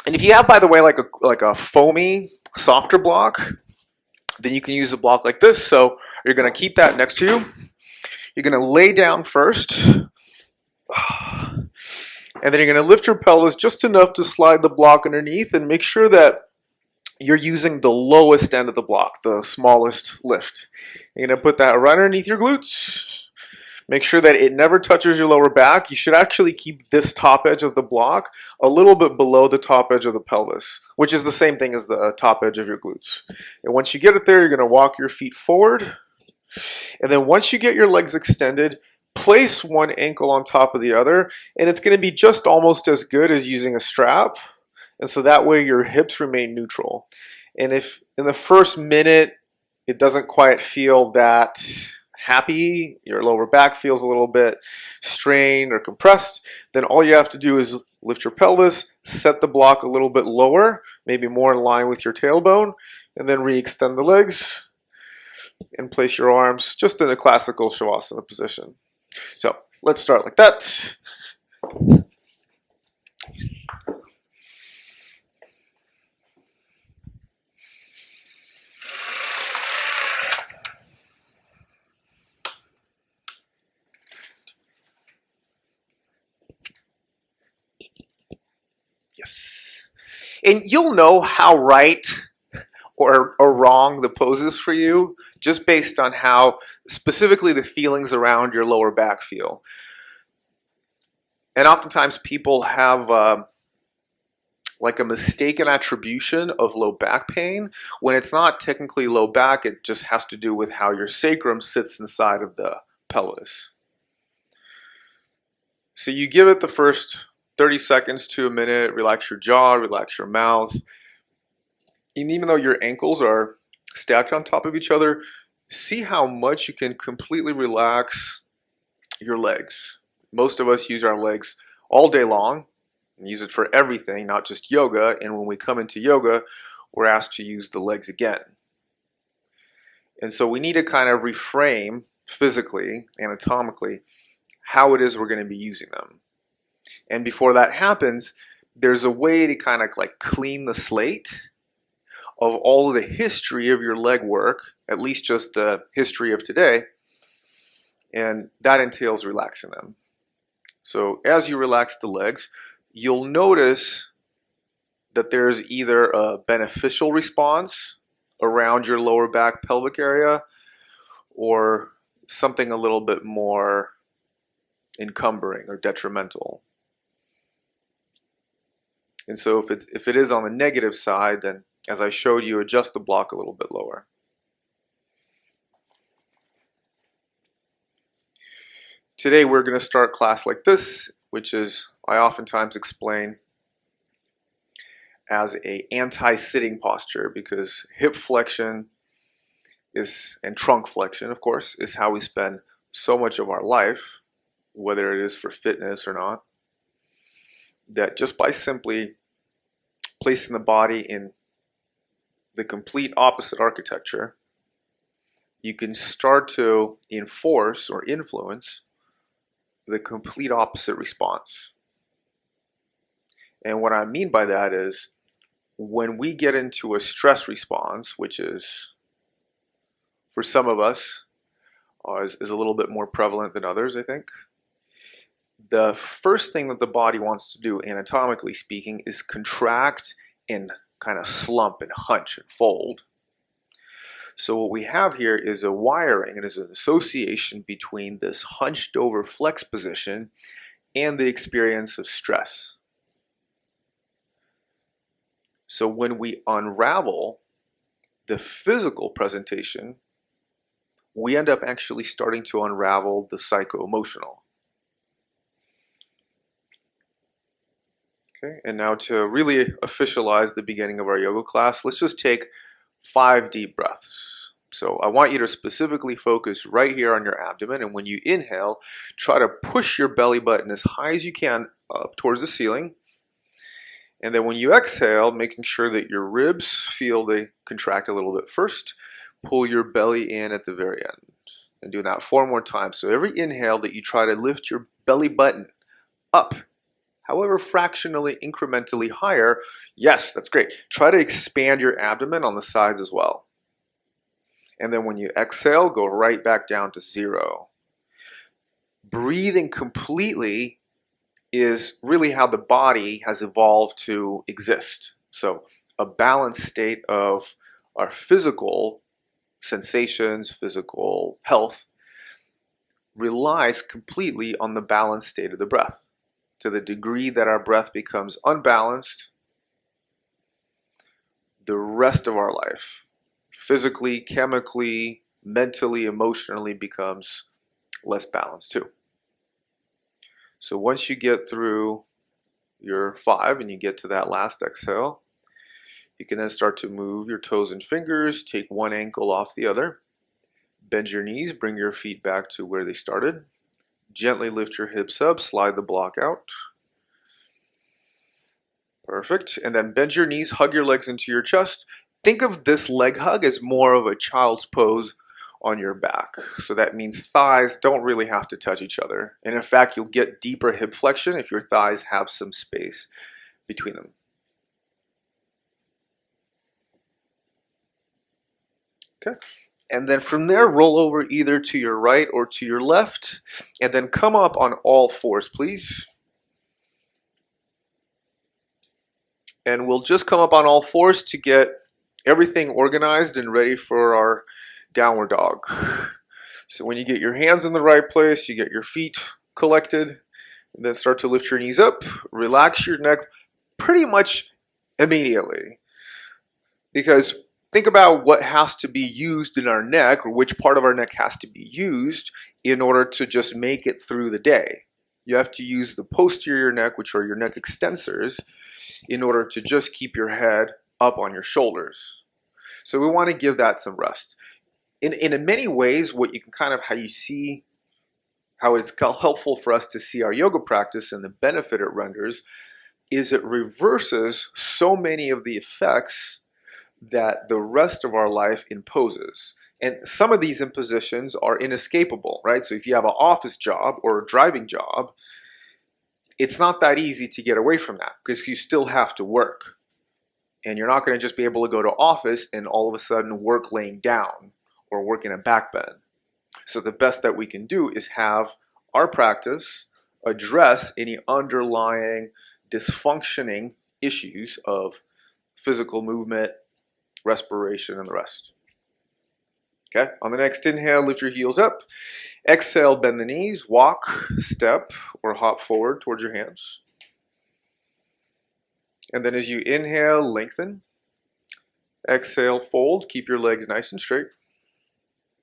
And if you have, by the way, like a foamy, softer block, then you can use a block like this. So you're going to keep that next to you. You're going to lay down first, and then you're going to lift your pelvis just enough to slide the block underneath, and make sure that you're using the lowest end of the block, the smallest lift. You're going to put that right underneath your glutes. Make sure that it never touches your lower back. You should actually keep this top edge of the block a little bit below the top edge of the pelvis, which is the same thing as the top edge of your glutes. And once you get it there, you're going to walk your feet forward. And then once you get your legs extended, place one ankle on top of the other, and it's going to be just almost as good as using a strap. And so that way your hips remain neutral. And if in the first minute it doesn't quite feel that happy, your lower back feels a little bit strained or compressed, then all you have to do is lift your pelvis, set the block a little bit lower, maybe more in line with your tailbone, and then re-extend the legs and place your arms just in a classical shavasana position. So let's start like that. Yes. And you'll know how right or wrong the pose is for you just based on how specifically the feelings around your lower back feel. And oftentimes people have like a mistaken attribution of low back pain when it's not technically low back, it just has to do with how your sacrum sits inside of the pelvis. So you give it the first 30 seconds to a minute, relax your jaw, relax your mouth. And even though your ankles are stacked on top of each other, see how much you can completely relax your legs. Most of us use our legs all day long and use it for everything, not just yoga. And when we come into yoga, we're asked to use the legs again. And so we need to kind of reframe physically, anatomically, how it is we're going to be using them. And before that happens, there's a way to kind of like clean the slate of all of the history of your leg work, at least just the history of today, and that entails relaxing them. So as you relax the legs, you'll notice that there's either a beneficial response around your lower back pelvic area or something a little bit more encumbering or detrimental. And so if it is on the negative side, then as I showed you, adjust the block a little bit lower. Today we're going to start class like this, which is, I oftentimes explain as a anti-sitting posture, because hip flexion is, and trunk flexion, of course, is how we spend so much of our life, whether it is for fitness or not, that just by simply placing the body in the complete opposite architecture, you can start to enforce or influence the complete opposite response. And what I mean by that is when we get into a stress response, which is for some of us is a little bit more prevalent than others, I think, the first thing that the body wants to do, anatomically speaking, is contract and kind of slump and hunch and fold. So what we have here is a wiring, and is an association between this hunched over flex position and the experience of stress. So when we unravel the physical presentation, we end up actually starting to unravel the psycho-emotional. Okay, and now to really officialize the beginning of our yoga class, let's just take 5 deep breaths. So I want you to specifically focus right here on your abdomen, and when you inhale, try to push your belly button as high as you can up towards the ceiling. And then when you exhale, making sure that your ribs feel they contract a little bit first, pull your belly in at the very end. And do that 4 more times. So every inhale that you try to lift your belly button up however fractionally, incrementally higher, yes, that's great. Try to expand your abdomen on the sides as well. And then when you exhale, go right back down to 0. Breathing completely is really how the body has evolved to exist. So a balanced state of our physical sensations, physical health, relies completely on the balanced state of the breath. To the degree that our breath becomes unbalanced, the rest of our life, physically, chemically, mentally, emotionally, becomes less balanced too. So once you get through your 5 and you get to that last exhale, you can then start to move your toes and fingers, take one ankle off the other, bend your knees, bring your feet back to where they started, gently lift your hips up, slide the block out. Perfect. And then bend your knees, hug your legs into your chest. Think of this leg hug as more of a child's pose on your back. So that means thighs don't really have to touch each other. And in fact, you'll get deeper hip flexion if your thighs have some space between them. Okay. And then from there, roll over either to your right or to your left, and then come up on all fours, please. And we'll just come up on all fours to get everything organized and ready for our downward dog. So when you get your hands in the right place, you get your feet collected, and then start to lift your knees up, relax your neck pretty much immediately. Because think about what has to be used in our neck, or which part of our neck has to be used in order to just make it through the day. You have to use the posterior neck, which are your neck extensors, in order to just keep your head up on your shoulders. So we want to give that some rest. In many ways, what you can how you see how it's helpful for us to see our yoga practice and the benefit it renders is it reverses so many of the effects that the rest of our life imposes. And some of these impositions are inescapable, right? So if you have an office job or a driving job, it's not that easy to get away from that because you still have to work. And you're not going to just be able to go to office and all of a sudden work laying down or work in a back bend. So the best that we can do is have our practice address any underlying dysfunctioning issues of physical movement, respiration, and the rest. Okay, on the next inhale, lift your heels up. Exhale, bend the knees, walk, step, or hop forward towards your hands. And then as you inhale, lengthen. Exhale, fold. Keep your legs nice and straight.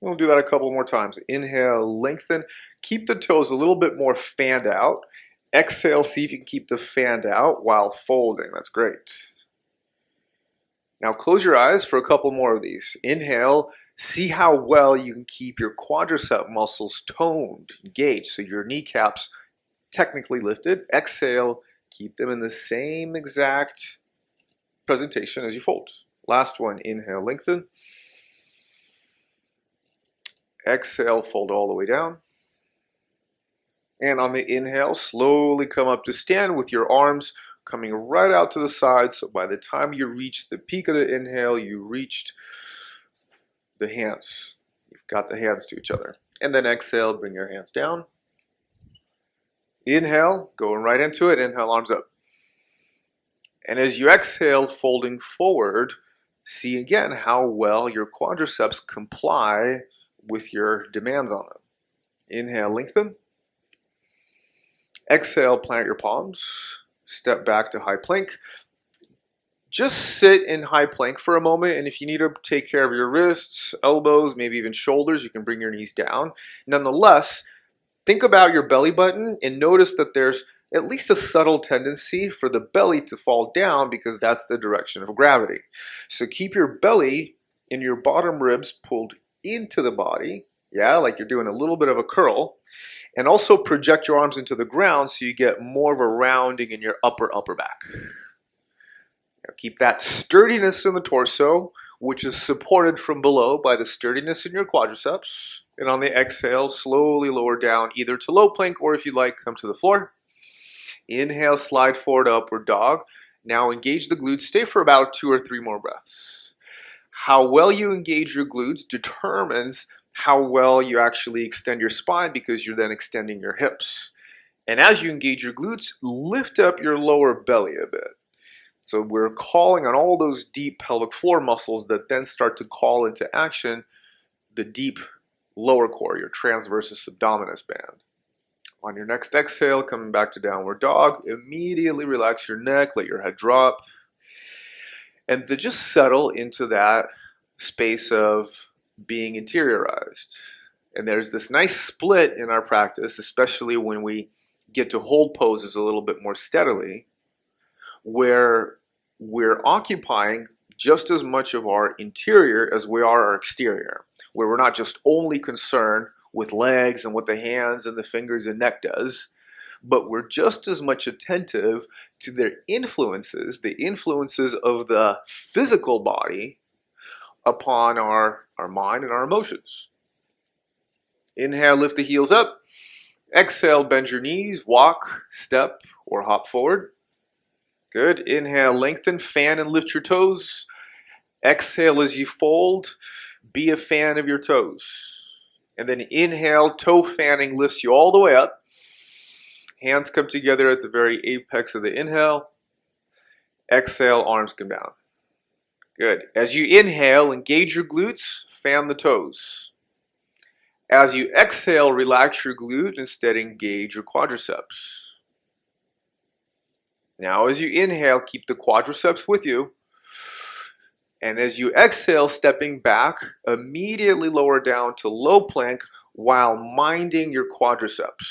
We'll do that a couple more times. Inhale, lengthen. Keep the toes a little bit more fanned out. Exhale, see if you can keep the fanned out while folding. That's great. Now close your eyes for a couple more of these. Inhale, see how well you can keep your quadricep muscles toned, engaged, so your kneecaps technically lifted. Exhale, keep them in the same exact presentation as you fold. Last one, inhale, lengthen. Exhale, fold all the way down. And on the inhale, slowly come up to stand with your arms coming right out to the side. So by the time you reach the peak of the inhale, you reached the hands. You've got the hands to each other. And then exhale, bring your hands down. Inhale, going right into it. Inhale, arms up. And as you exhale, folding forward, see again how well your quadriceps comply with your demands on them. Inhale, lengthen. Exhale, plant your palms. Step back to high plank. Just sit in high plank for a moment, and if you need to take care of your wrists, elbows, maybe even shoulders, you can bring your knees down. Nonetheless, think about your belly button and notice that there's at least a subtle tendency for the belly to fall down because that's the direction of gravity. So keep your belly and your bottom ribs pulled into the body, like you're doing a little bit of a curl, and also project your arms into the ground so you get more of a rounding in your upper back. Now keep that sturdiness in the torso, which is supported from below by the sturdiness in your quadriceps. And on the exhale, slowly lower down either to low plank or if you like, come to the floor. Inhale, slide forward, upward dog. Now engage the glutes. Stay for about 2 or 3 more breaths. How well you engage your glutes determines how well you actually extend your spine, because you're then extending your hips. And as you engage your glutes, lift up your lower belly a bit. So we're calling on all those deep pelvic floor muscles that then start to call into action the deep lower core, your transversus abdominis band. On your next exhale, coming back to downward dog, immediately relax your neck, let your head drop, and then just settle into that space of being interiorized. And there's this nice split in our practice, especially when we get to hold poses a little bit more steadily, where we're occupying just as much of our interior as we are our exterior, where we're not just only concerned with legs and what the hands and the fingers and neck does, but we're just as much attentive to their influences, the influences of the physical body upon our mind and our emotions. Inhale, lift the heels up. Exhale, bend your knees, walk, step, or hop forward. Good. Inhale, lengthen, fan and lift your toes. Exhale as you fold, be a fan of your toes. And then inhale, toe fanning lifts you all the way up. Hands come together at the very apex of the inhale. Exhale, arms come down. Good. As you inhale, engage your glutes, fan the toes. As you exhale, relax your glute, instead engage your quadriceps. Now as you inhale, keep the quadriceps with you. And as you exhale, stepping back, immediately lower down to low plank while minding your quadriceps.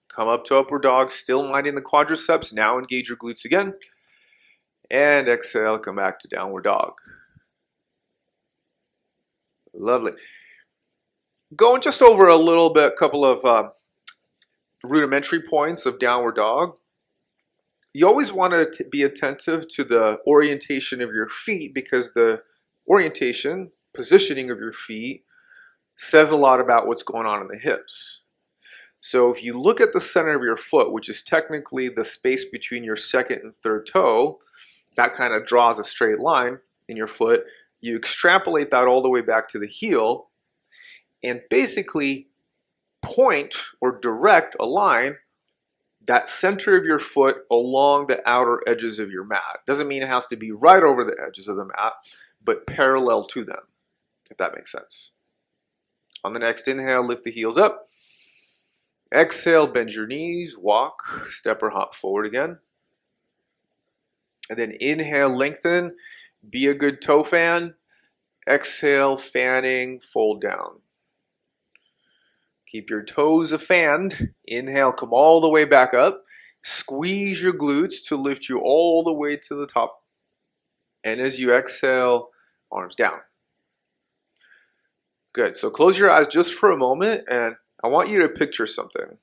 Come up to upward dog, still minding the quadriceps. Now engage your glutes again. And exhale, come back to downward dog. Lovely. Going just over a little bit, couple of rudimentary points of downward dog. You always want to be attentive to the orientation of your feet, because the orientation, positioning of your feet says a lot about what's going on in the hips. So if you look at the center of your foot, which is technically the space between your second and third toe, that kind of draws a straight line in your foot. You extrapolate that all the way back to the heel and basically point or direct a line that center of your foot along the outer edges of your mat. Doesn't mean it has to be right over the edges of the mat, but parallel to them, if that makes sense. On the next inhale, lift the heels up. Exhale, bend your knees, walk, step or hop forward again. And then inhale, lengthen, be a good toe fan. Exhale, fanning, fold down. Keep your toes fanned. Inhale, come all the way back up. Squeeze your glutes to lift you all the way to the top. And as you exhale, arms down. Good. So close your eyes just for a moment, and I want you to picture something.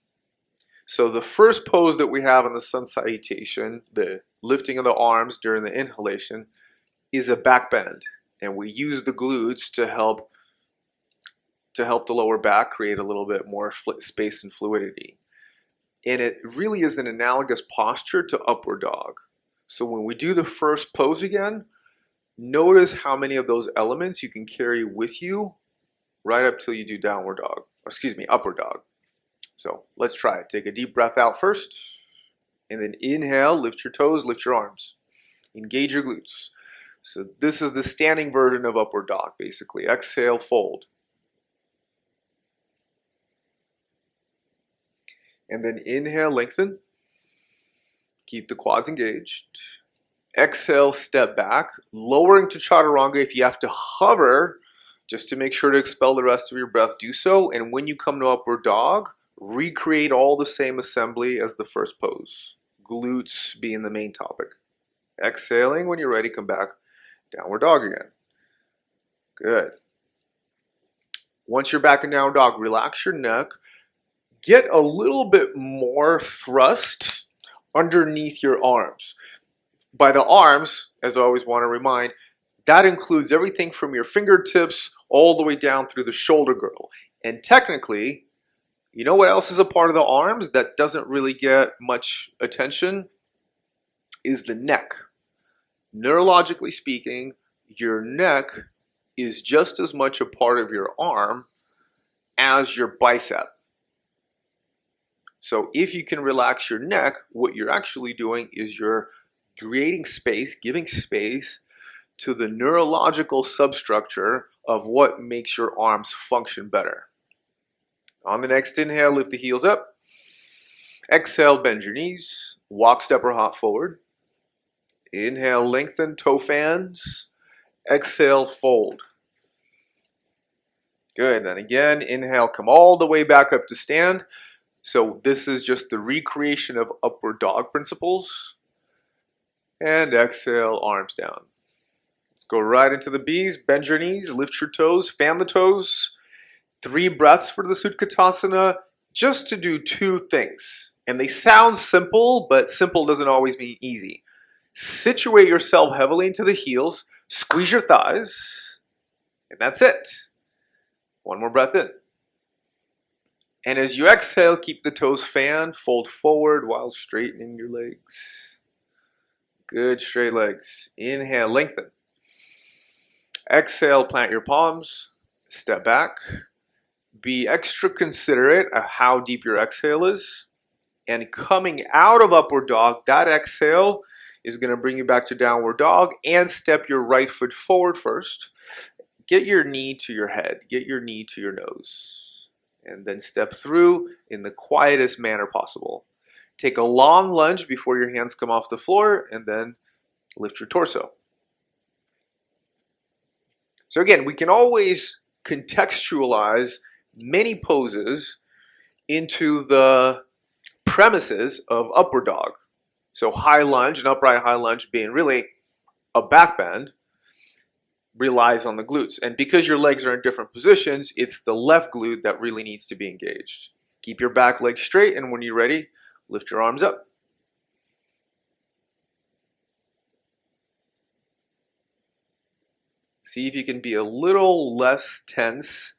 So the first pose that we have in the sun salutation, the lifting of the arms during the inhalation, is a back bend. And we use the glutes to help the lower back create a little bit more space and fluidity. And it really is an analogous posture to upward dog. So when we do the first pose again, notice how many of those elements you can carry with you right up till you do upward dog. So let's try it. Take a deep breath out first, and then inhale, lift your toes, lift your arms. Engage your glutes. So this is the standing version of upward dog, basically. Exhale, fold. And then inhale, lengthen. Keep the quads engaged. Exhale, step back, lowering to chaturanga. If you have to hover, just to make sure to expel the rest of your breath, do so. And when you come to upward dog, recreate all the same assembly as the first pose. Glutes being the main topic. Exhaling, when you're ready, come back, downward dog again. Good. Once you're back in downward dog, relax your neck. Get a little bit more thrust underneath your arms. By the arms, as I always want to remind, that includes everything from your fingertips all the way down through the shoulder girdle. And technically, You know what else is a part of the arms that doesn't really get much attention? Is the neck. Neurologically speaking, your neck is just as much a part of your arm as your bicep. So if you can relax your neck, what you're actually doing is you're creating space, giving space to the neurological substructure of what makes your arms function better. On the next inhale, lift the heels up. Exhale, bend your knees. Walk, step, or hop forward. Inhale, lengthen, toe fans. Exhale, fold. Good. And again, inhale, come all the way back up to stand. So this is just the recreation of upward dog principles. And exhale, arms down. Let's go right into the B's. Bend your knees, lift your toes, fan the toes. 3 breaths for the Sutkhatasana, just to do 2 things. And they sound simple, but simple doesn't always mean easy. Situate yourself heavily into the heels, squeeze your thighs, and that's it. 1 more breath in. And as you exhale, keep the toes fanned, fold forward while straightening your legs. Good, straight legs. Inhale, lengthen. Exhale, plant your palms, step back. Be extra considerate of how deep your exhale is. And coming out of upward dog, that exhale is going to bring you back to downward dog, and step your right foot forward first. Get your knee to your head, get your knee to your nose, and then step through in the quietest manner possible. Take a long lunge before your hands come off the floor, and then lift your torso. So again, we can always contextualize many poses into the premises of upward dog. So high lunge and upright high lunge being really a back bend relies on the glutes. And because your legs are in different positions, it's the left glute that really needs to be engaged. Keep your back leg straight, and when you're ready, lift your arms up. See if you can be a little less tense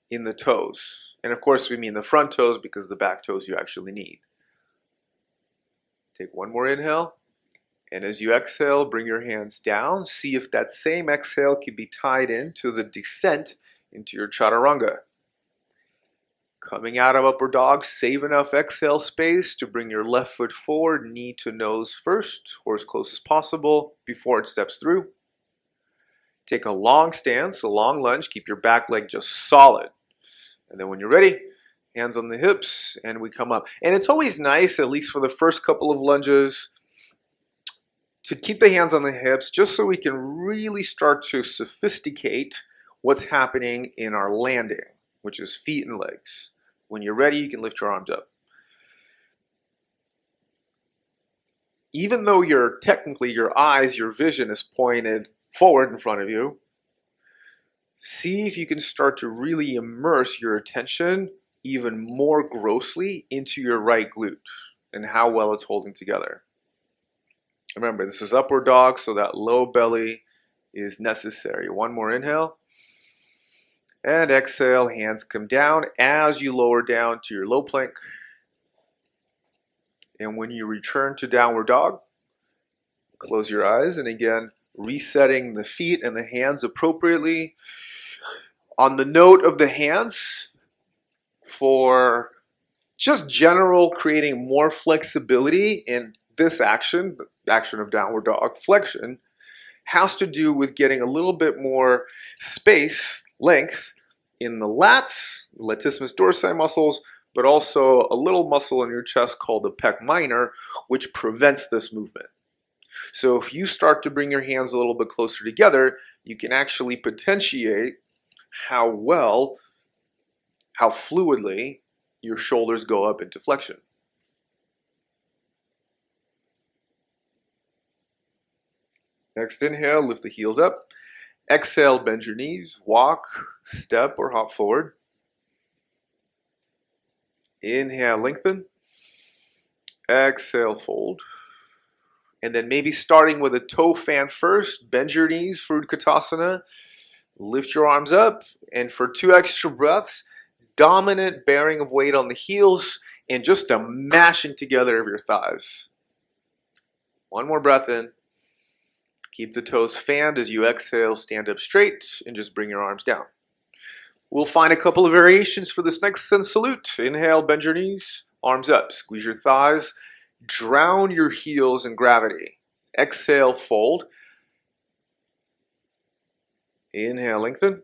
in the toes. And of course, we mean the front toes because the back toes you actually need. Take 1 more inhale. And as you exhale, bring your hands down. See if that same exhale can be tied into the descent into your chaturanga. Coming out of upward dog, save enough exhale space to bring your left foot forward, knee to nose first, or as close as possible before it steps through. Take a long stance, a long lunge. Keep your back leg just solid. And then when you're ready, hands on the hips, and we come up. And it's always nice, at least for the first couple of lunges, to keep the hands on the hips just so we can really start to sophisticate what's happening in our landing, which is feet and legs. When you're ready, you can lift your arms up. Even though technically your eyes, your vision is pointed forward in front of you, see if you can start to really immerse your attention even more grossly into your right glute and how well it's holding together. Remember, this is upward dog, so that low belly is necessary. 1 more inhale. And exhale, hands come down as you lower down to your low plank. And when you return to downward dog, close your eyes, and again, resetting the feet and the hands appropriately. On the note of the hands, for just general creating more flexibility in this action, the action of downward dog flexion, has to do with getting a little bit more space, length, in the lats, latissimus dorsi muscles, but also a little muscle in your chest called the pec minor, which prevents this movement. So if you start to bring your hands a little bit closer together, you can actually potentiate how fluidly your shoulders go up into flexion. Next inhale, lift the heels up. Exhale, bend your knees, walk, step, or hop forward. Inhale, lengthen. Exhale, fold. And then maybe starting with a toe fan first, bend your knees for Utkatasana, lift your arms up, and for 2 extra breaths, dominant bearing of weight on the heels and just a mashing together of your thighs. One more breath in. Keep the toes fanned as you exhale, stand up straight, and just bring your arms down. We'll find a couple of variations for this next sun salute. Inhale, bend your knees, arms up, squeeze your thighs, drown your heels in gravity. Exhale, fold. Inhale, lengthen.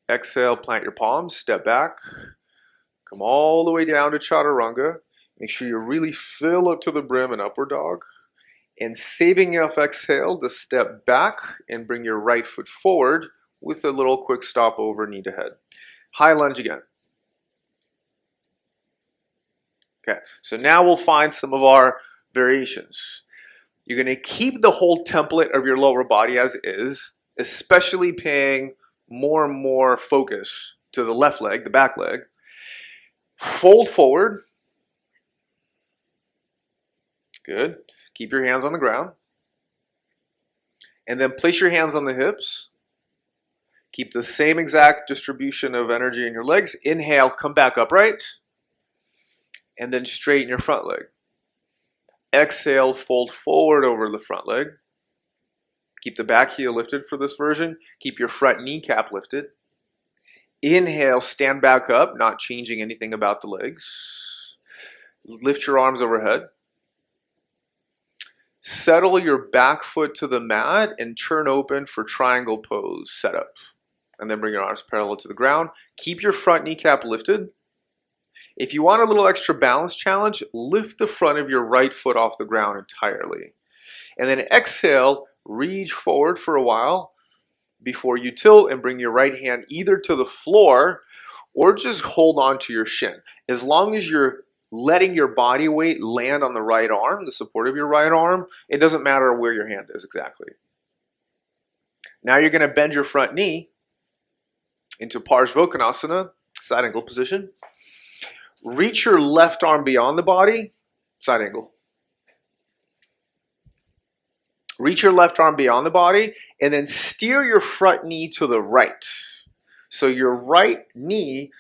Exhale, plant your palms, step back. Come all the way down to chaturanga. Make sure you really fill up to the brim in upward dog. And saving enough exhale to step back and bring your right foot forward with a little quick stop over knee to head. High lunge again. Okay, so now we'll find some of our variations. You're going to keep the whole template of your lower body as is, especially paying more and more focus to the left leg, the back leg. Fold forward. Good. Keep your hands on the ground. And then place your hands on the hips. Keep the same exact distribution of energy in your legs. Inhale, come back upright. And then straighten your front leg. Exhale, fold forward over the front leg. Keep the back heel lifted for this version. Keep your front kneecap lifted. Inhale, stand back up, not changing anything about the legs. Lift your arms overhead. Settle your back foot to the mat and turn open for triangle pose setup. And then bring your arms parallel to the ground. Keep your front kneecap lifted. If you want a little extra balance challenge, lift the front of your right foot off the ground entirely. And then exhale, reach forward for a while before you tilt and bring your right hand either to the floor or just hold on to your shin. As long as you're letting your body weight land on the right arm, the support of your right arm, it doesn't matter where your hand is exactly. Now you're going to bend your front knee into Parsvottanasana, side angle position. Reach your left arm beyond the body, side angle. Reach your left arm beyond the body and then steer your front knee to the right. So your right knee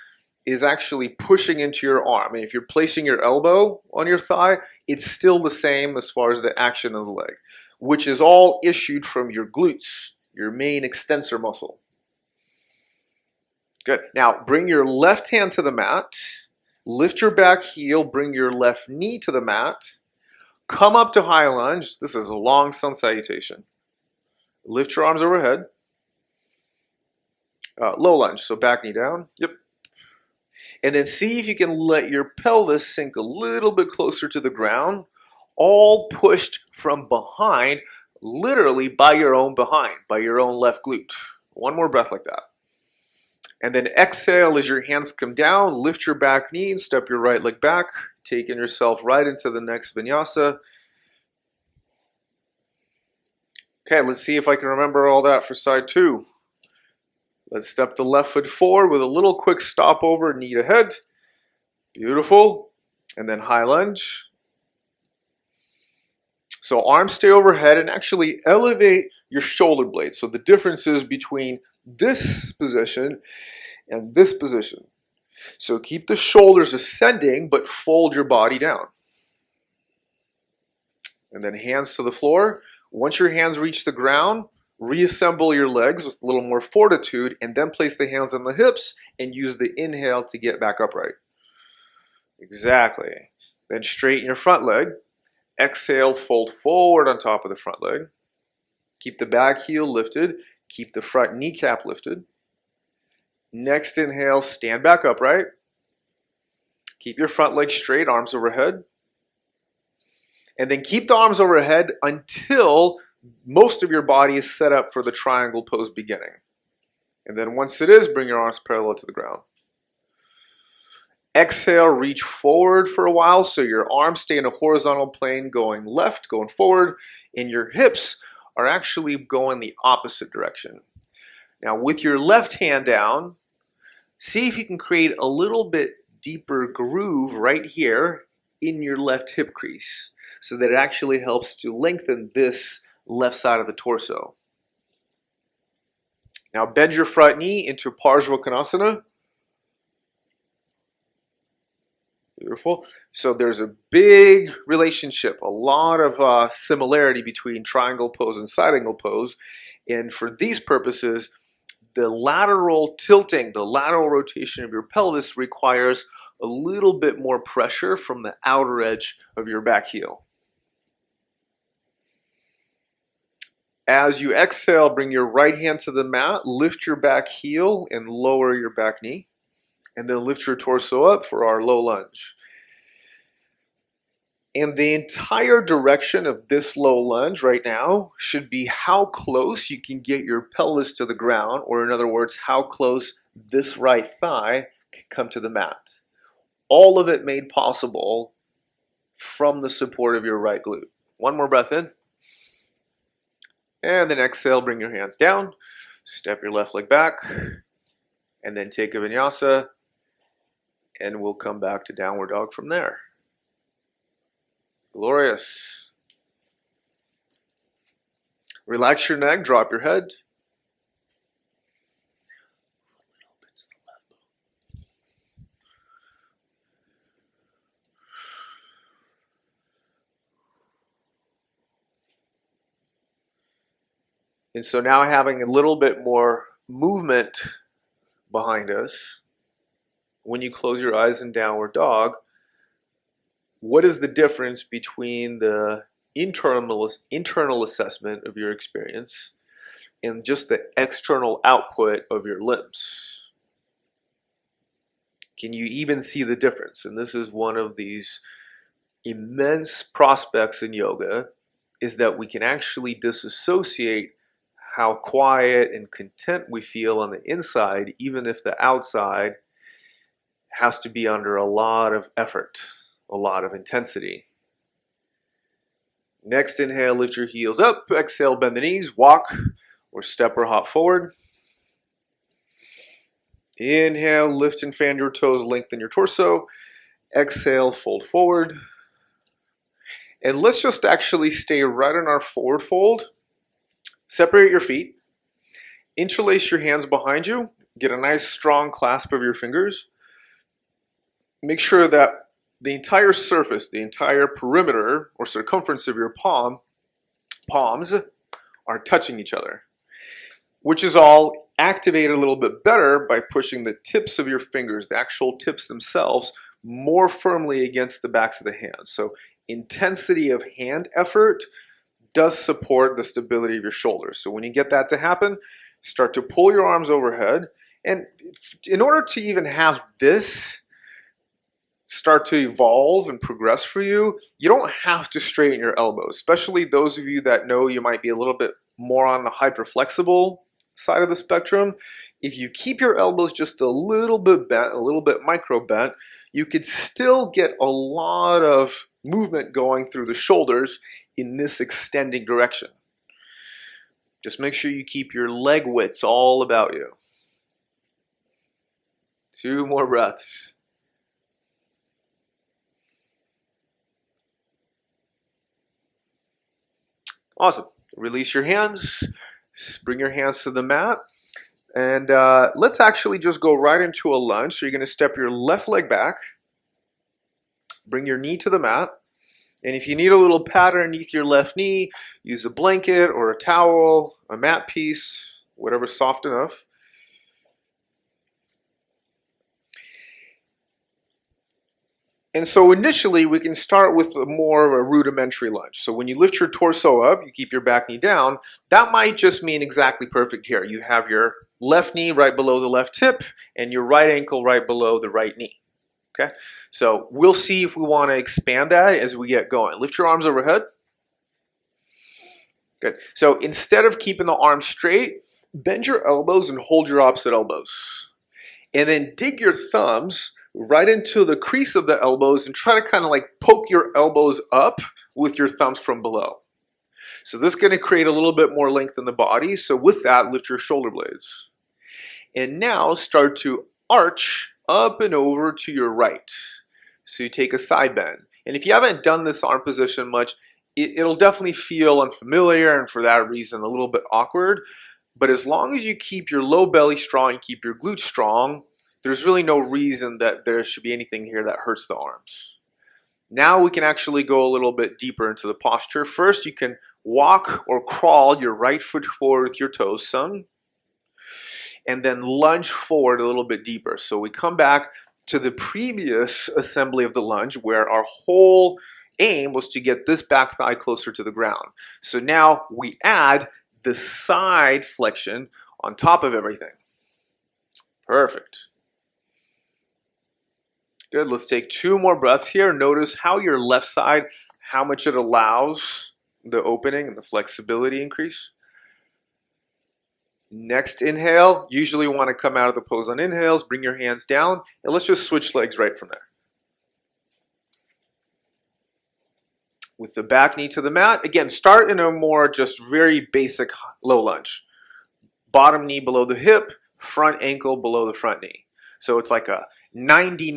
is actually pushing into your arm. And if you're placing your elbow on your thigh, it's still the same as far as the action of the leg, which is all issued from your glutes, your main extensor muscle. Good. Now bring your left hand to the mat. Lift your back heel, bring your left knee to the mat. Come up to high lunge. This is a long sun salutation. Lift your arms overhead. Low lunge, so back knee down. Yep. And then see if you can let your pelvis sink a little bit closer to the ground, all pushed from behind, literally by your own behind, by your own left glute. One more breath like that. And then exhale as your hands come down, lift your back knee and step your right leg back, taking yourself right into the next vinyasa. Okay, let's see if I can remember all that for side two. Let's step the left foot forward with a little quick stop over, knee to head. Beautiful. And then high lunge. So arms stay overhead and actually elevate your shoulder blades. So the difference is between this position and this position. So keep the shoulders ascending, but fold your body down. And then hands to the floor. Once your hands reach the ground, reassemble your legs with a little more fortitude, and then place the hands on the hips and use the inhale to get back upright. Exactly. Then straighten your front leg. Exhale, fold forward on top of the front leg. Keep the back heel lifted. Keep the front kneecap lifted. Next inhale, stand back upright. Keep your front leg straight, arms overhead. And then keep the arms overhead until most of your body is set up for the triangle pose beginning. And then once it is, bring your arms parallel to the ground. Exhale, reach forward for a while so your arms stay in a horizontal plane going left, going forward, and your hips are actually going the opposite direction. Now with your left hand down, see if you can create a little bit deeper groove right here in your left hip crease so that it actually helps to lengthen this left side of the torso. Now bend your front knee into Parsvottanasana. Beautiful. So there's a big relationship, a lot of similarity between triangle pose and side angle pose. And for these purposes, the lateral tilting, the lateral rotation of your pelvis requires a little bit more pressure from the outer edge of your back heel. As you exhale, bring your right hand to the mat, lift your back heel and lower your back knee, and then lift your torso up for our low lunge. And the entire direction of this low lunge right now should be how close you can get your pelvis to the ground, or in other words, how close this right thigh can come to the mat. All of it made possible from the support of your right glute. One more breath in. And then exhale, bring your hands down, step your left leg back, and then take a vinyasa, and we'll come back to downward dog from there. Glorious. Relax your neck, drop your head. And so now having a little bit more movement behind us, when you close your eyes in downward dog, what is the difference between the internal assessment of your experience and just the external output of your limbs? Can you even see the difference? And this is one of these immense prospects in yoga, is that we can actually disassociate how quiet and content we feel on the inside, even if the outside has to be under a lot of effort, a lot of intensity. Next inhale, lift your heels up. Exhale, bend the knees, walk or step or hop forward. Inhale, lift and fan your toes, lengthen your torso. Exhale, fold forward. And let's just actually stay right in our forward fold. Separate your feet. Interlace your hands behind you. Get a nice strong clasp of your fingers. Make sure that the entire surface, the entire perimeter or circumference of your palms are touching each other, which is all activated a little bit better by pushing the tips of your fingers, the actual tips themselves, more firmly against the backs of the hands. So intensity of hand effort does support the stability of your shoulders. So when you get that to happen, start to pull your arms overhead. And in order to even have this start to evolve and progress for you, you don't have to straighten your elbows, especially those of you that know you might be a little bit more on the hyperflexible side of the spectrum. If you keep your elbows just a little bit bent, a little bit micro bent, you could still get a lot of movement going through the shoulders in this extending direction. Just make sure you keep your leg widths all about you. 2 more breaths. Awesome. Release your hands. Bring your hands to the mat. And let's actually just go right into a lunge. So you're going to step your left leg back. Bring your knee to the mat. And if you need a little pad underneath your left knee, use a blanket or a towel, a mat piece, whatever's soft enough. And so initially we can start with more of a rudimentary lunge. So when you lift your torso up, you keep your back knee down. That might just mean exactly perfect here. You have your left knee right below the left hip and your right ankle right below the right knee. Okay, so we'll see if we want to expand that as we get going. Lift your arms overhead. Good. So instead of keeping the arms straight, bend your elbows and hold your opposite elbows. And then dig your thumbs right into the crease of the elbows and try to kind of like poke your elbows up with your thumbs from below. So this is going to create a little bit more length in the body. So with that, lift your shoulder blades. And now start to arch up and over to your right. So you take a side bend. And if you haven't done this arm position much, it'll definitely feel unfamiliar and for that reason a little bit awkward. But as long as you keep your low belly strong, you keep your glutes strong, there's really no reason that there should be anything here that hurts the arms. Now we can actually go a little bit deeper into the posture. First, you can walk or crawl your right foot forward with your toes some, and then lunge forward a little bit deeper. So we come back to the previous assembly of the lunge where our whole aim was to get this back thigh closer to the ground. So now we add the side flexion on top of everything. Perfect. Good. Let's take 2 more breaths here. Notice how your left side, how much it allows the opening and the flexibility increase. Next inhale, usually want to come out of the pose on inhales, bring your hands down, and let's just switch legs right from there. With the back knee to the mat, again, start in a more just very basic low lunge. Bottom knee below the hip, front ankle below the front knee. So it's like a 90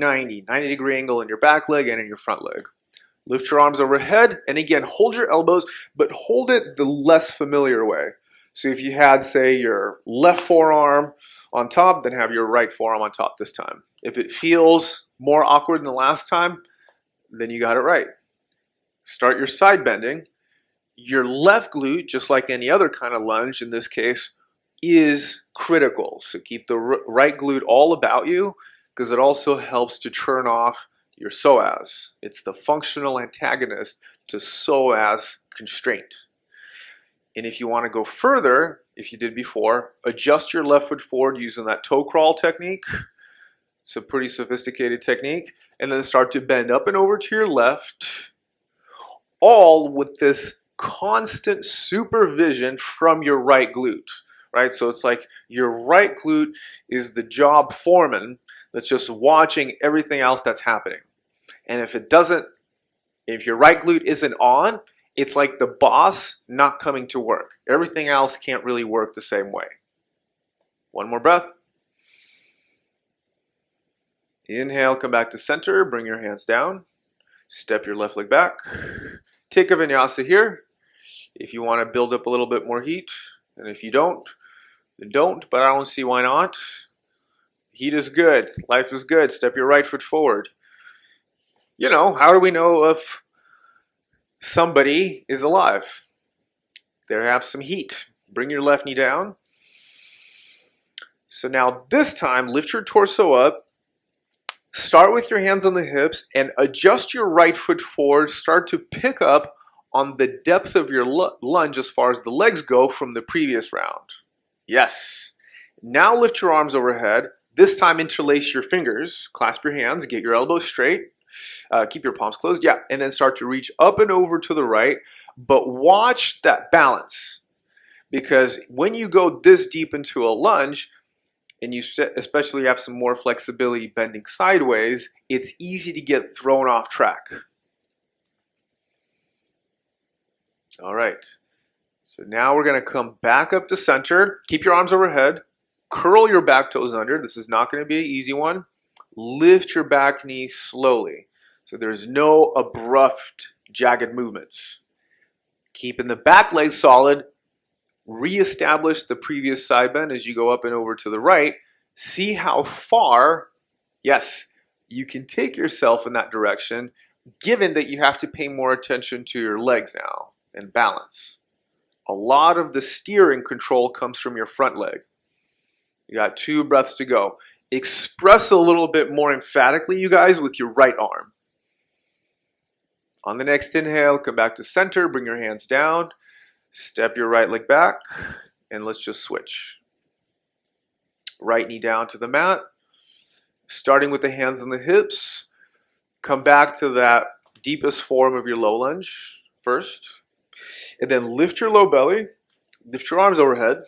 degree angle in your back leg and in your front leg. Lift your arms overhead, and again, hold your elbows, but hold it the less familiar way. So if you had, say, your left forearm on top, then have your right forearm on top this time. If it feels more awkward than the last time, then you got it right. Start your side bending. Your left glute, just like any other kind of lunge in this case, is critical. So keep the right glute all about you, because it also helps to turn off your psoas. It's the functional antagonist to psoas constraint. And if you want to go further, if you did before, adjust your left foot forward using that toe crawl technique. It's a pretty sophisticated technique. And then start to bend up and over to your left, all with this constant supervision from your right glute, right? So it's like your right glute is the job foreman that's just watching everything else that's happening. And if your right glute isn't on, it's like the boss not coming to work. Everything else can't really work the same way. 1 more breath. Inhale, come back to center, bring your hands down. Step your left leg back. Take a vinyasa here. If you want to build up a little bit more heat, and if you don't, then don't, but I don't see why not. Heat is good. Life is good. Step your right foot forward. How do we know if somebody is alive? They have some heat. Bring your left knee down. So now this time, lift your torso up. Start with your hands on the hips and adjust your right foot forward. Start to pick up on the depth of your lunge as far as the legs go from the previous round. Yes. Now lift your arms overhead. This time interlace your fingers, clasp your hands, get your elbows straight. Keep your palms closed, yeah, and then start to reach up and over to the right, but watch that balance, because when you go this deep into a lunge, and you especially have some more flexibility bending sideways, it's easy to get thrown off track. All right, so now we're going to come back up to center. Keep your arms overhead, curl your back toes under. This is not going to be an easy one. Lift your back knee slowly, so there's no abrupt, jagged movements. Keeping the back leg solid, reestablish the previous side bend as you go up and over to the right. See how far, yes, you can take yourself in that direction, given that you have to pay more attention to your legs now and balance. A lot of the steering control comes from your front leg. You got 2 breaths to go. Express a little bit more emphatically, you guys, with your right arm. On the next inhale, come back to center, bring your hands down, step your right leg back, and let's just switch. Right knee down to the mat, starting with the hands on the hips. Come back to that deepest form of your low lunge first, and then lift your low belly, lift your arms overhead.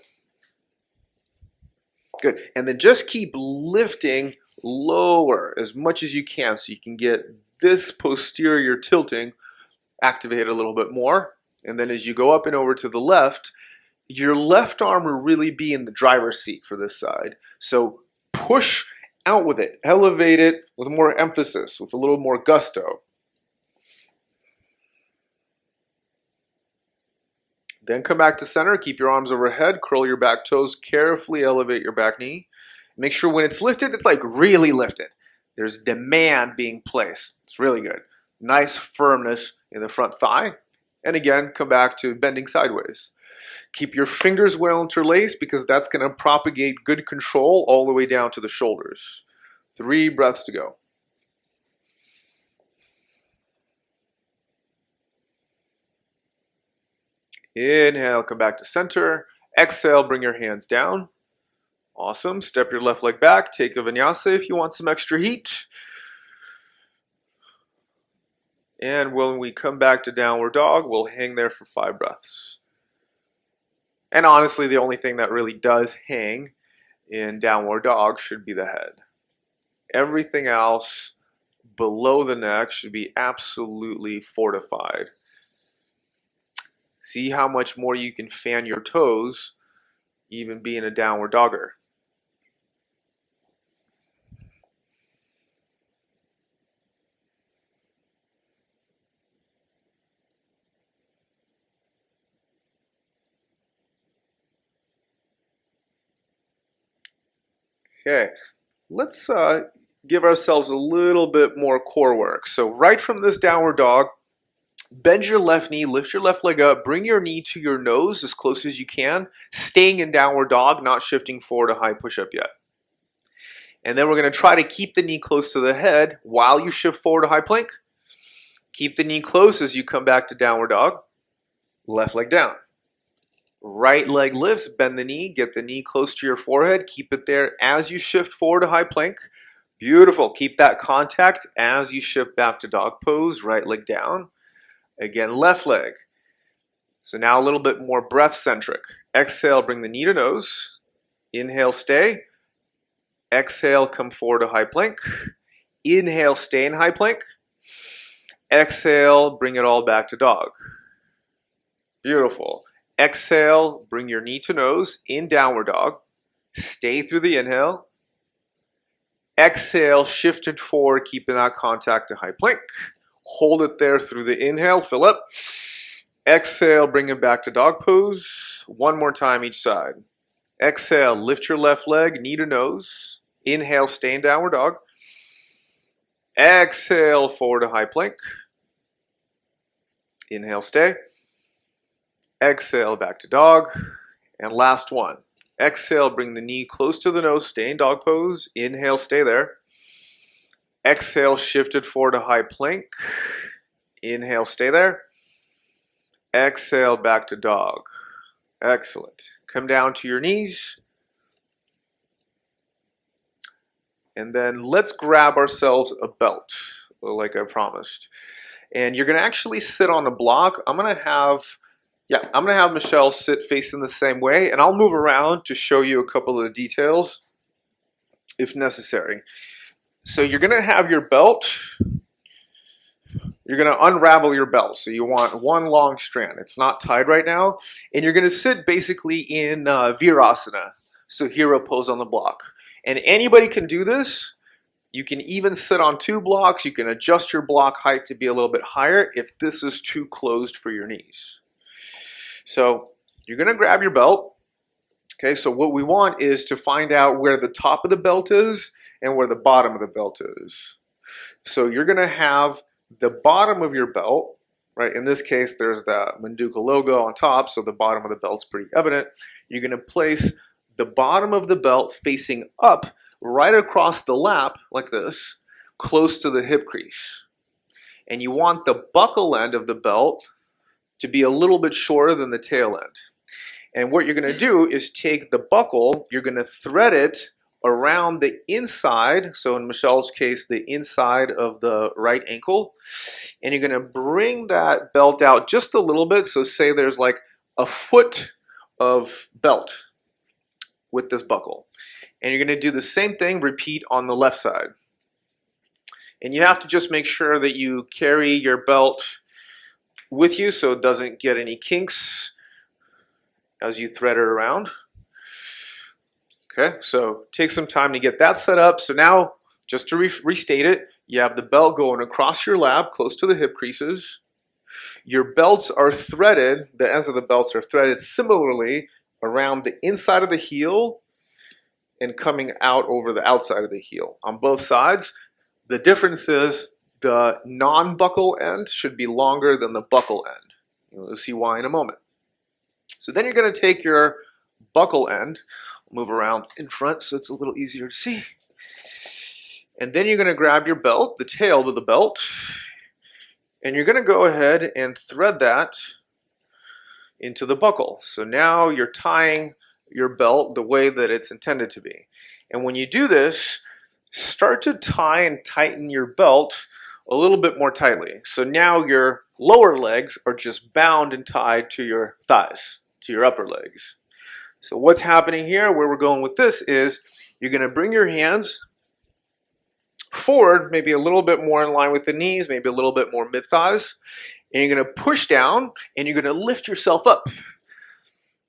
Good. And then just keep lifting lower as much as you can so you can get this posterior tilting activated a little bit more. And then as you go up and over to the left, your left arm will really be in the driver's seat for this side. So push out with it. Elevate it with more emphasis, with a little more gusto. Then come back to center, keep your arms overhead, curl your back toes, carefully elevate your back knee. Make sure when it's lifted, it's like really lifted. There's demand being placed. It's really good. Nice firmness in the front thigh. And again, come back to bending sideways. Keep your fingers well interlaced because that's going to propagate good control all the way down to the shoulders. 3 breaths to go. Inhale, come back to center. Exhale, bring your hands down. Awesome. Step your left leg back. Take a vinyasa if you want some extra heat. And when we come back to downward dog, we'll hang there for 5 breaths. And honestly, the only thing that really does hang in downward dog should be the head. Everything else below the neck should be absolutely fortified. See how much more you can fan your toes, even being a downward dogger. Okay, let's give ourselves a little bit more core work. So right from this downward dog, bend your left knee, lift your left leg up, bring your knee to your nose as close as you can, staying in downward dog, not shifting forward to high push-up yet. And then we're going to try to keep the knee close to the head while you shift forward to high plank. Keep the knee close as you come back to downward dog. Left leg down. Right leg lifts, bend the knee, get the knee close to your forehead, keep it there as you shift forward to high plank. Beautiful. Keep that contact as you shift back to dog pose, right leg down. Again, left leg. So now a little bit more breath centric. Exhale, bring the knee to nose. Inhale, stay. Exhale, come forward to high plank. Inhale, stay in high plank. Exhale, bring it all back to dog. Beautiful. Exhale, bring your knee to nose in downward dog. Stay through the inhale. Exhale, shift it forward, keeping that contact to high plank. Hold it there through the inhale, fill up. Exhale, bring it back to dog pose. One more time each side. Exhale, lift your left leg, knee to nose. Inhale, stay in downward dog. Exhale, forward to high plank. Inhale, stay. Exhale, back to dog. And last one. Exhale, bring the knee close to the nose, stay in dog pose. Inhale, stay there. Exhale, shift it forward to high plank. Inhale, stay there. Exhale, back to dog. Excellent. Come down to your knees. And then let's grab ourselves a belt, like I promised. And you're going to actually sit on a block. I'm going to have Michelle sit facing the same way, and I'll move around to show you a couple of the details if necessary. So you're going to have your belt. You're going to unravel your belt. So you want one long strand. It's not tied right now. And you're going to sit basically in Virasana, so hero pose on the block. And anybody can do this. You can even sit on 2 blocks. You can adjust your block height to be a little bit higher if this is too closed for your knees. So you're going to grab your belt. Okay, so what we want is to find out where the top of the belt is and where the bottom of the belt is. So you're going to have the bottom of your belt, right? In this case, there's the Manduka logo on top, so the bottom of the belt's pretty evident. You're going to place the bottom of the belt facing up right across the lap like this, close to the hip crease. And you want the buckle end of the belt to be a little bit shorter than the tail end. And what you're going to do is take the buckle, you're going to thread it around the inside, so in Michelle's case, the inside of the right ankle, and you're going to bring that belt out just a little bit, so say there's like a foot of belt with this buckle. And you're going to do the same thing, repeat on the left side. And you have to just make sure that you carry your belt with you so it doesn't get any kinks as you thread it around. Okay, so take some time to get that set up. So now, just to restate it, you have the belt going across your lap, close to the hip creases. Your belts are threaded, the ends of the belts are threaded similarly around the inside of the heel and coming out over the outside of the heel. On both sides, the difference is the non-buckle end should be longer than the buckle end. You'll see why in a moment. So then you're going to take your buckle end, move around in front so it's a little easier to see. And then you're going to grab your belt, the tail of the belt, and you're going to go ahead and thread that into the buckle. So now you're tying your belt the way that it's intended to be. And when you do this, start to tie and tighten your belt a little bit more tightly. So now your lower legs are just bound and tied to your thighs, to your upper legs. So what's happening here, where we're going with this is you're going to bring your hands forward, maybe a little bit more in line with the knees, maybe a little bit more mid-thighs, and you're going to push down and you're going to lift yourself up,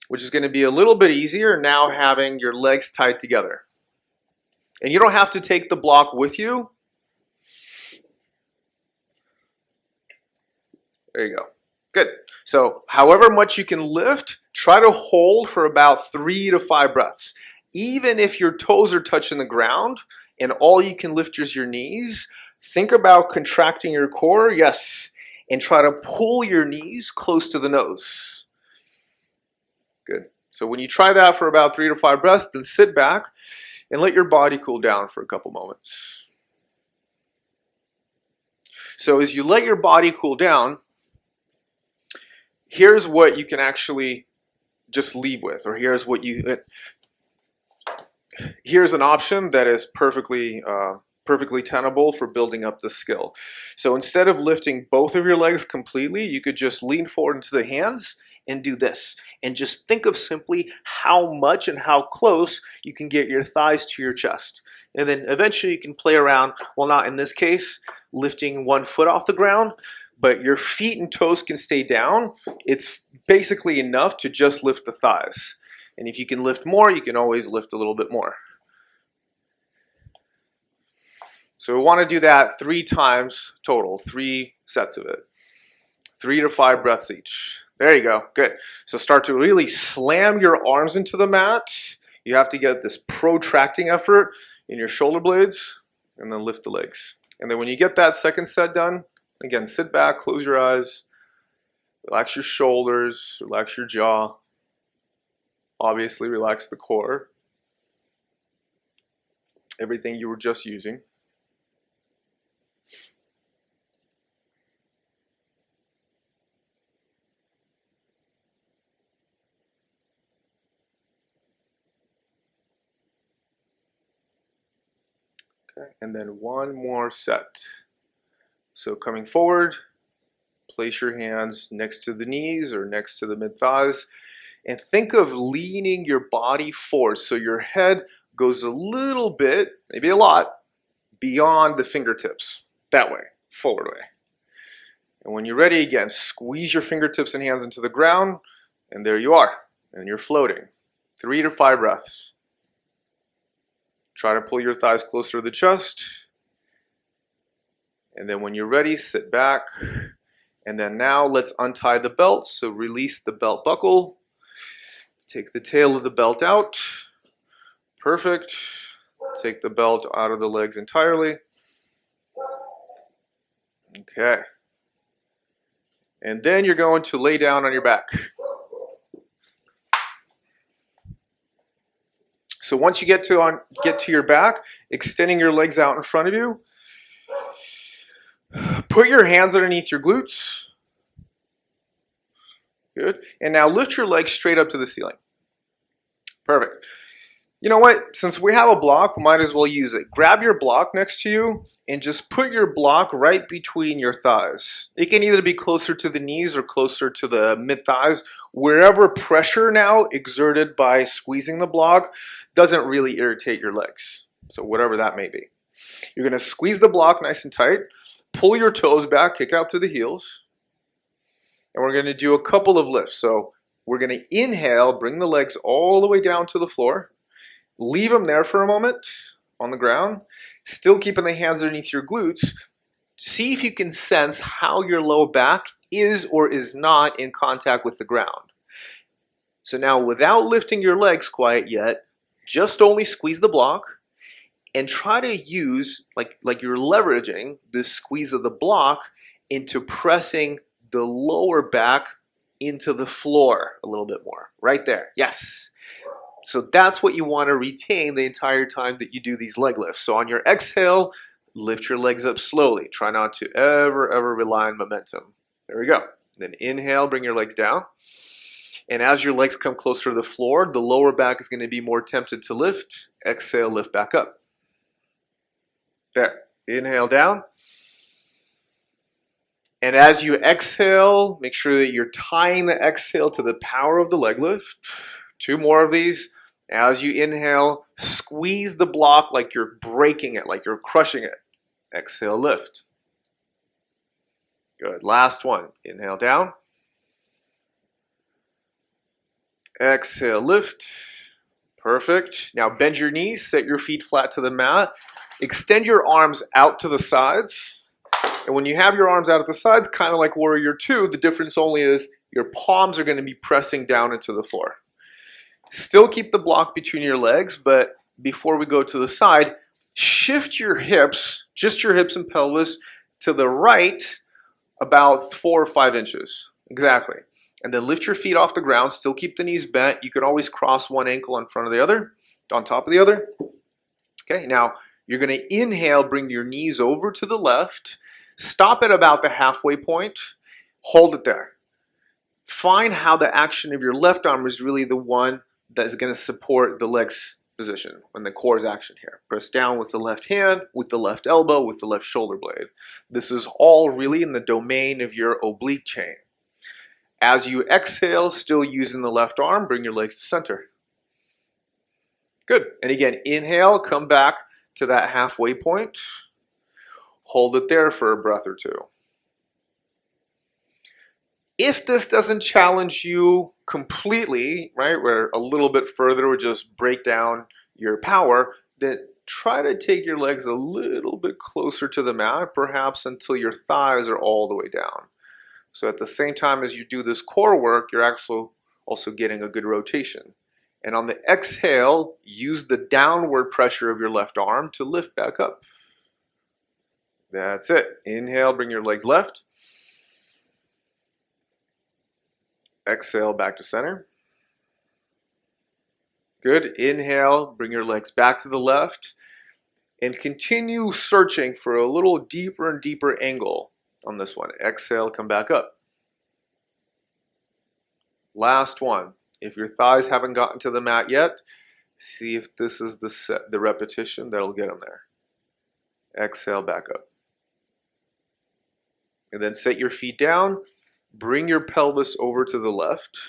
which is going to be a little bit easier now having your legs tied together. And you don't have to take the block with you. There you go. Good. So however much you can lift, try to hold for about 3 to 5 breaths. Even if your toes are touching the ground and all you can lift is your knees, think about contracting your core, yes, and try to pull your knees close to the nose. Good. So when you try that for about 3 to 5 breaths, then sit back and let your body cool down for a couple moments. So as you let your body cool down, here's what you can actually just leave with, or here's an option that is perfectly tenable for building up this skill. So instead of lifting both of your legs completely, you could just lean forward into the hands and do this. And just think of simply how much and how close you can get your thighs to your chest. And then eventually you can play around, well, not in this case, lifting one foot off the ground, but your feet and toes can stay down. It's basically enough to just lift the thighs. And if you can lift more, you can always lift a little bit more. So we want to do that 3 times total, 3 sets of it. 3 to 5 breaths each. There you go. Good. So start to really slam your arms into the mat. You have to get this protracting effort in your shoulder blades, and then lift the legs. And then when you get that second set done, again, sit back, close your eyes, relax your shoulders, relax your jaw. Obviously, relax the core. Everything you were just using. Okay, and then one more set. So coming forward, place your hands next to the knees or next to the mid-thighs, and think of leaning your body forward so your head goes a little bit, maybe a lot, beyond the fingertips. That way, forward way. And when you're ready, again, squeeze your fingertips and hands into the ground, and there you are, and you're floating. 3 to 5 breaths. Try to pull your thighs closer to the chest. And then when you're ready, sit back. And then now let's untie the belt. So release the belt buckle. Take the tail of the belt out. Perfect. Take the belt out of the legs entirely. Okay. And then you're going to lay down on your back. So once you get to your back, extending your legs out in front of you, put your hands underneath your glutes. Good. And now lift your legs straight up to the ceiling. Perfect. You know what? Since we have a block, we might as well use it. Grab your block next to you and just put your block right between your thighs. It can either be closer to the knees or closer to the mid-thighs. Wherever pressure now exerted by squeezing the block doesn't really irritate your legs. So whatever that may be. You're going to squeeze the block nice and tight. Pull your toes back, kick out through the heels. And we're going to do a couple of lifts. So we're going to inhale, bring the legs all the way down to the floor. Leave them there for a moment on the ground, still keeping the hands underneath your glutes. See if you can sense how your low back is or is not in contact with the ground. So now without lifting your legs quite yet, Just only squeeze the block and try to use, like you're leveraging this squeeze of the block into pressing the lower back into the floor a little bit more. Right there. Yes. So that's what you want to retain the entire time that you do these leg lifts. So on your exhale, lift your legs up slowly. Try not to ever rely on momentum. There we go. Then inhale, bring your legs down. And as your legs come closer to the floor, the lower back is going to be more tempted to lift. Exhale, lift back up. There. Inhale down. And as you exhale, make sure that you're tying the exhale to the power of the leg lift. 2 more of these. As you inhale, squeeze the block like you're breaking it, like you're crushing it. Exhale, lift. Good. Last one. Inhale down. Exhale, lift. Perfect. Now bend your knees, set your feet flat to the mat. Extend your arms out to the sides. And when you have your arms out at the sides, kind of like Warrior 2, the difference only is your palms are going to be pressing down into the floor. Still keep the block between your legs, but before we go to the side, shift your hips, just your hips and pelvis, to the right about 4 or 5 inches. Exactly. And then lift your feet off the ground, still keep the knees bent. You can always cross one ankle in front of the other, on top of the other. Okay, now you're going to inhale, bring your knees over to the left, stop at about the halfway point, hold it there. Find how the action of your left arm is really the one that is going to support the legs position when the core's action here. Press down with the left hand, with the left elbow, with the left shoulder blade. This is all really in the domain of your oblique chain. As you exhale, still using the left arm, bring your legs to center. Good. And again, inhale, come back to that halfway point. Hold it there for a breath or 2. If this doesn't challenge you completely, right, where a little bit further would just break down your power, then try to take your legs a little bit closer to the mat, perhaps until your thighs are all the way down. So at the same time as you do this core work, you're actually also getting a good rotation. And on the exhale, use the downward pressure of your left arm to lift back up. That's it. Inhale, bring your legs left. Exhale, back to center. Good. Inhale, bring your legs back to the left. And continue searching for a little deeper and deeper angle on this one. Exhale, come back up. Last one. If your thighs haven't gotten to the mat yet, see if this is the repetition that'll get them there. Exhale, back up. And then set your feet down. Bring your pelvis over to the left.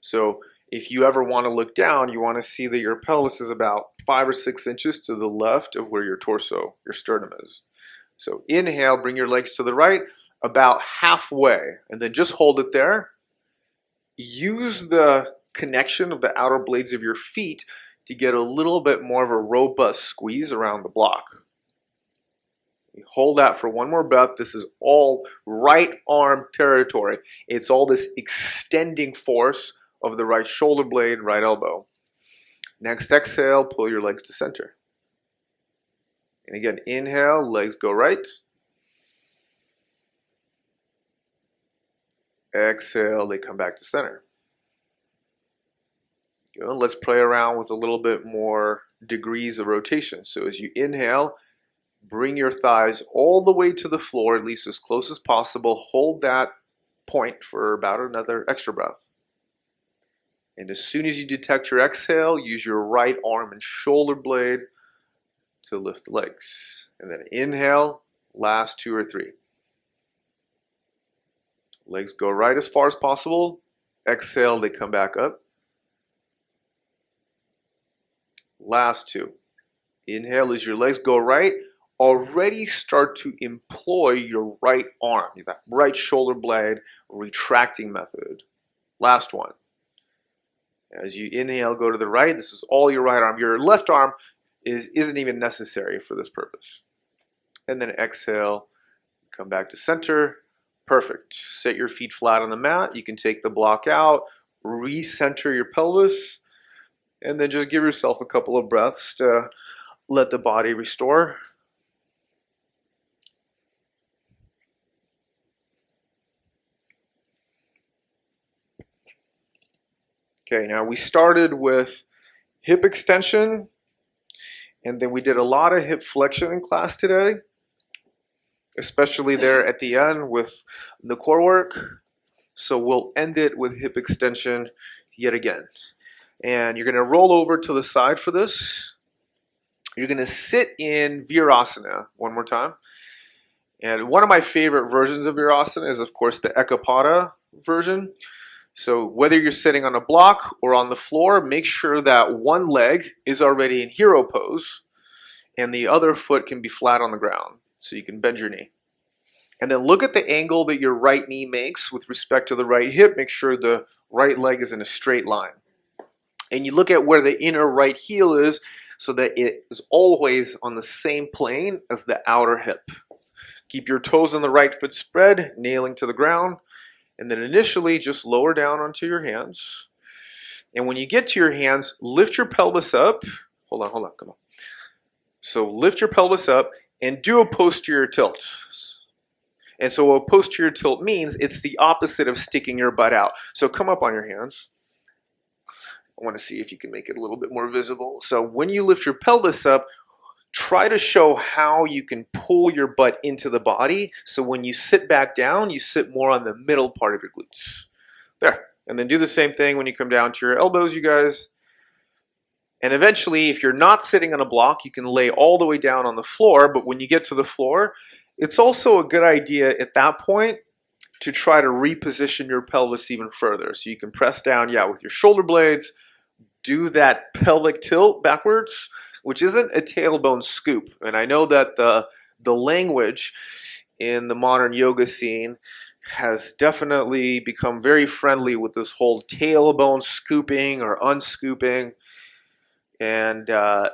So if you ever want to look down, you want to see that your pelvis is about 5 or 6 inches to the left of where your torso, your sternum is. So inhale, bring your legs to the right, about halfway, and then just hold it there. Use the connection of the outer blades of your feet to get a little bit more of a robust squeeze around the block. Hold that for one more breath. This is all right arm territory. It's all this extending force of the right shoulder blade, right elbow. Next exhale, pull your legs to center. And again, inhale, legs go right. Exhale, they come back to center. Good. Let's play around with a little bit more degrees of rotation. So as you inhale, bring your thighs all the way to the floor, at least as close as possible. Hold that point for about another extra breath. And as soon as you detect your exhale, use your right arm and shoulder blade to lift the legs. And then inhale, last 2 or 3. Legs go right as far as possible. Exhale, they come back up. Last 2. Inhale as your legs go right. Already start to employ your right arm, that right shoulder blade retracting method. Last one. As you inhale, go to the right. This is all your right arm. Your left arm isn't even necessary for this purpose. And then exhale, come back to center. Perfect. Set your feet flat on the mat. You can take the block out recenter your pelvis, and then just give yourself a couple of breaths to let the body restore. Okay, now we started with hip extension, and then we did a lot of hip flexion in class today, especially there at the end with the core work. So we'll end it with hip extension yet again. And you're going to roll over to the side for this. You're going to sit in Virasana one more time. And one of my favorite versions of Virasana is, of course, the Ekapada version. So whether you're sitting on a block or on the floor, make sure that one leg is already in hero pose and the other foot can be flat on the ground. So you can bend your knee. And then look at the angle that your right knee makes with respect to the right hip. Make sure the right leg is in a straight line. And you look at where the inner right heel is so that it is always on the same plane as the outer hip. Keep your toes on the right foot spread, nailing to the ground. And then initially just lower down onto your hands. And when you get to your hands, lift your pelvis up. Hold on, come on. So lift your pelvis up and do a posterior tilt. And so what posterior tilt means, it's the opposite of sticking your butt out. So come up on your hands. I want to see if you can make it a little bit more visible. So when you lift your pelvis up, try to show how you can pull your butt into the body. So when you sit back down, you sit more on the middle part of your glutes. There. And then do the same thing when you come down to your elbows, you guys. And eventually, if you're not sitting on a block, you can lay all the way down on the floor. But when you get to the floor, it's also a good idea at that point to try to reposition your pelvis even further. So you can press down, with your shoulder blades, do that pelvic tilt backwards, which isn't a tailbone scoop. And I know that the language in the modern yoga scene has definitely become very friendly with this whole tailbone scooping or unscooping. And the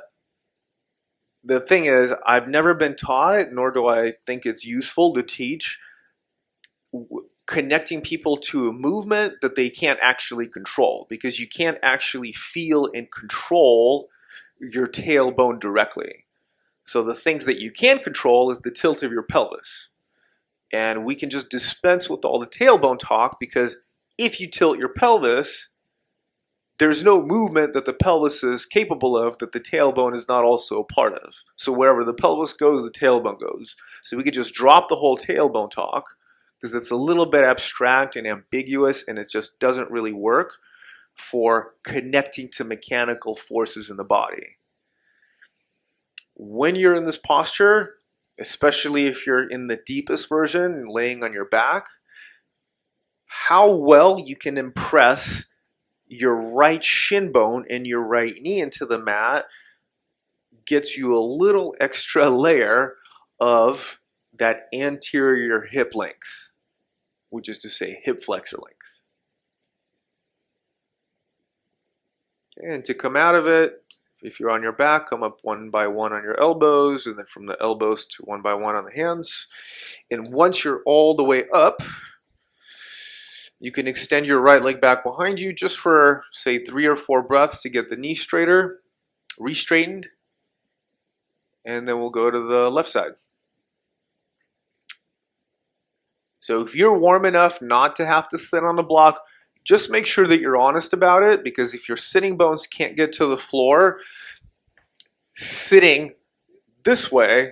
thing is, I've never been taught, nor do I think it's useful to teach connecting people to a movement that they can't actually control, because you can't actually feel and control your tailbone directly. So the things that you can control is the tilt of your pelvis. And we can just dispense with all the tailbone talk, because if you tilt your pelvis, there's no movement that the pelvis is capable of that the tailbone is not also a part of. So wherever the pelvis goes, the tailbone goes. So we could just drop the whole tailbone talk, because it's a little bit abstract and ambiguous, and it just doesn't really work for connecting to mechanical forces in the body. When you're in this posture, especially if you're in the deepest version, laying on your back, how well you can impress your right shin bone and your right knee into the mat gets you a little extra layer of that anterior hip length, which is to say hip flexor length. And to come out of it, if you're on your back, come up one by one on your elbows, and then from the elbows to one by one on the hands. And once you're all the way up, you can extend your right leg back behind you just for, say, 3 or 4 breaths to get the knee straighter, re-straightened. And then we'll go to the left side. So if you're warm enough not to have to sit on the block, just make sure that you're honest about it, because if your sitting bones can't get to the floor sitting this way,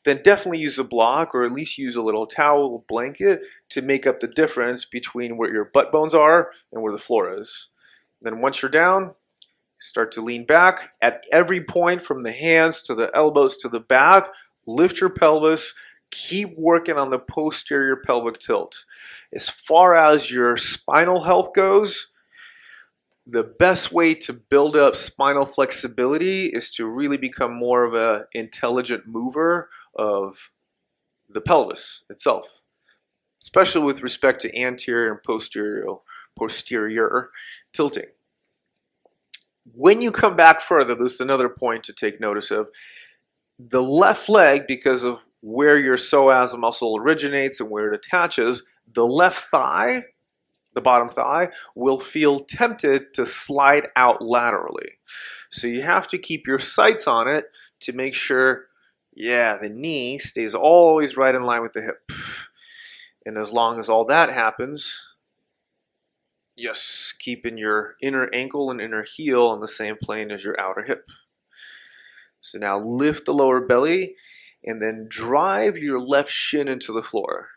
then definitely use a block, or at least use a little towel blanket to make up the difference between where your butt bones are and where the floor is. Then once you're down, start to lean back. At every point from the hands to the elbows to the back, lift your pelvis. Keep working on the posterior pelvic tilt. As far as your spinal health goes, the best way to build up spinal flexibility is to really become more of an intelligent mover of the pelvis itself, especially with respect to anterior and posterior tilting. When you come back further, this is another point to take notice of. The left leg, because of where your psoas muscle originates and where it attaches, the left thigh the bottom thigh, will feel tempted to slide out laterally. So you have to keep your sights on it to make sure, yeah, the knee stays always right in line with the hip. And as long as all that happens, yes, keeping your inner ankle and inner heel on the same plane as your outer hip. So now lift the lower belly and then drive your left shin into the floor.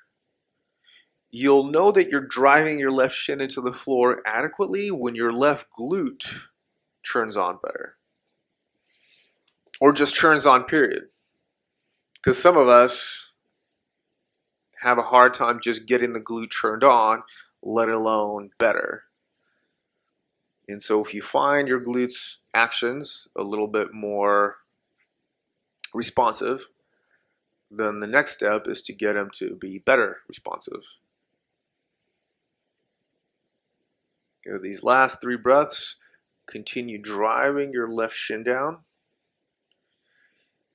You'll know that you're driving your left shin into the floor adequately when your left glute turns on better. Or just turns on, period. Because some of us have a hard time just getting the glute turned on, let alone better. And so if you find your glutes actions a little bit more responsive, then the next step is to get them to be better responsive. These last 3 breaths, continue driving your left shin down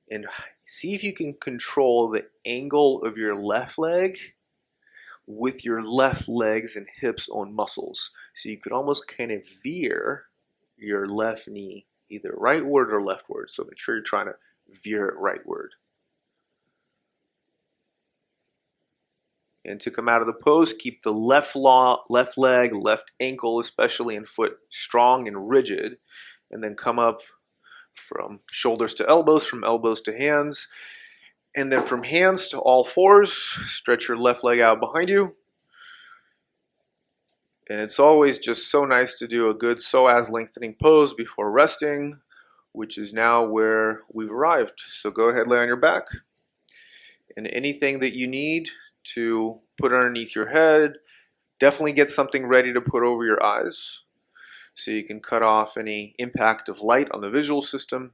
and see if you can control the angle of your left leg with your left legs and hips on muscles. So you could almost kind of veer your left knee either rightward or leftward. So make sure you're trying to veer it rightward. And to come out of the pose, keep the left leg, left ankle especially, and foot strong and rigid. And then come up from shoulders to elbows, from elbows to hands. And then from hands to all fours, stretch your left leg out behind you. And it's always just so nice to do a good psoas lengthening pose before resting, which is now where we've arrived. So go ahead, lay on your back. And anything that you need to put underneath your head, definitely get something ready to put over your eyes so you can cut off any impact of light on the visual system.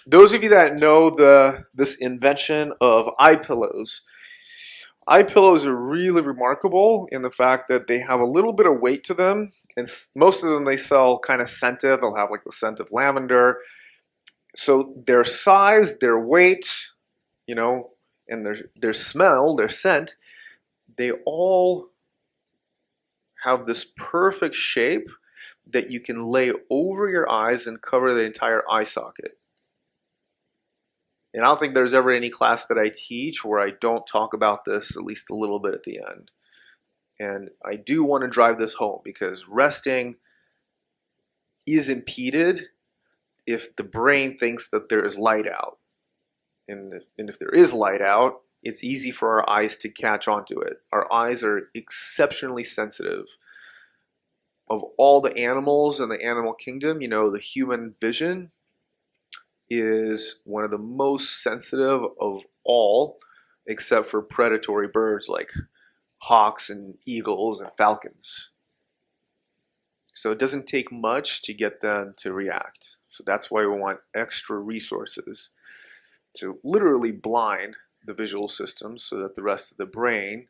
Those of you that know this invention of eye pillows are really remarkable in the fact that they have a little bit of weight to them, and most of them they sell kind of scented. They'll have like the scent of lavender. So their size, their weight, and their smell, their scent, they all have this perfect shape that you can lay over your eyes and cover the entire eye socket. And I don't think there's ever any class that I teach where I don't talk about this at least a little bit at the end. And I do want to drive this home because resting is impeded if the brain thinks that there is light out. And if there is light out, it's easy for our eyes to catch onto it. Our eyes are exceptionally sensitive. Of all the animals in the animal kingdom, the human vision is one of the most sensitive of all, except for predatory birds like hawks and eagles and falcons. So it doesn't take much to get them to react. So that's why we want extra resources to literally blind the visual system so that the rest of the brain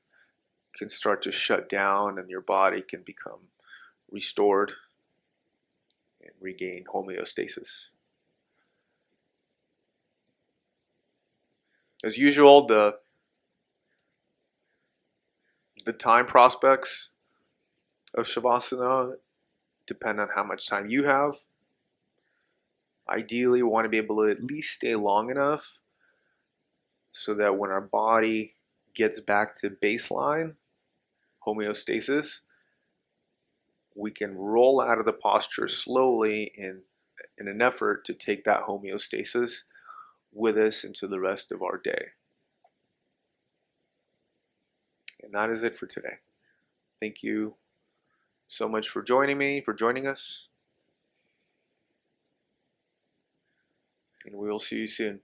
can start to shut down and your body can become restored and regain homeostasis. As usual, the time prospects of Shavasana depend on how much time you have. Ideally, we want to be able to at least stay long enough so that when our body gets back to baseline, homeostasis, we can roll out of the posture slowly in an effort to take that homeostasis with us into the rest of our day. And that is it for today. Thank you so much for joining us. And we will see you soon.